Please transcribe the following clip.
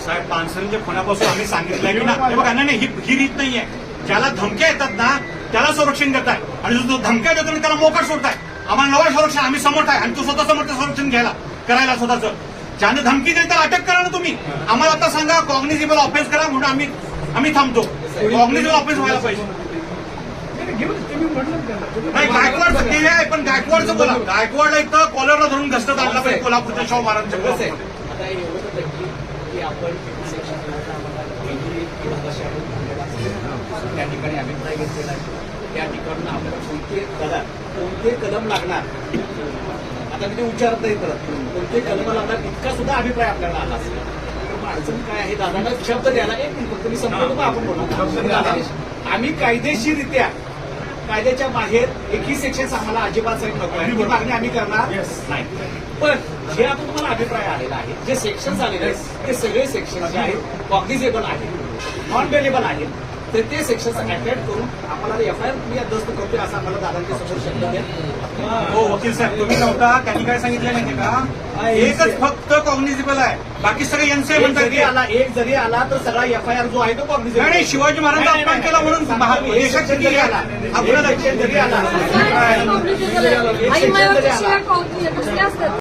साहेब पानसरेंच्या फोनापासून आम्ही सांगितलंय की ना हे बघा नाही ही रीत नाहीये. ज्याला धमक्या येतात ना त्याला संरक्षण देताय आणि जो धमक्या देतो ना त्याला मोकाट सोडताय. आम्हाला नवा संरक्षण आम्ही समर्थ आहे आणि तू स्वतः समर्थ संरक्षण घ्यायला करायला स्वतःच. ज्याने धमकी देईल त्याला अटक करा ना तुम्ही. आम्हाला आता सांगा कॉग्निझेबल ऑफेन्स करा म्हणून आम्ही थांबतो. कॉग्निझेबल ऑफेन्स व्हायला पाहिजे. नाही गायकवाड ते आहे पण गायकवाडचं बोला. गायकवाडला इथं कॉलरला धरून घसरत आणला पाहिजे कोल्हापूरच्या शाहू महाराजांच्या. आता एवढंच नक्की की आपण त्या ठिकाणी अभिप्राय घेतलेला आहे. त्या ठिकाणून आपल्याला कोणते कलम लागणार आता मी ते उच्चारत नाही करत. कोणते कलम लागणार इतका सुद्धा अभिप्राय आपल्याला आला असेल. अडचण काय आहे दादांना शब्द द्यायला एक मिनिट मी संपूर्ण आपण बोला. आम्ही कायदेशीररित्या कायद्याच्या बाहेर एकही सेक्शन आम्हाला अजिबात साहेब नको आहे. ही मागणी आम्ही करणार नाही. पण जे आता तुम्हाला अभिप्राय आलेला आहे जे सेक्शन्स आलेले आहेत ते सगळे सेक्शन जे आहेत कॉग्निझेबल आहेत नॉन बेलेबल आहेत. तर ते सेक्शन्स अटॅच करून आम्हाला एफआयआर तुम्ही दस्त करतोय असं आम्हाला दादांच्या समोर शब्द द्या. हो वकील साहेब तुम्ही नव्हता त्यांनी काय सांगितलं माहिती का एकच फक्त कॉग्निझेबल आहे बाकी सगळे एनसीए म्हणतात. एक जरी आला तर सगळा एफआयआर जो आहे तो कॉग्निझेबल. नाही शिवाजी महाराजांचा अपमान केला म्हणून देशात जरी आला आई मायावर शिवाय कसले असतात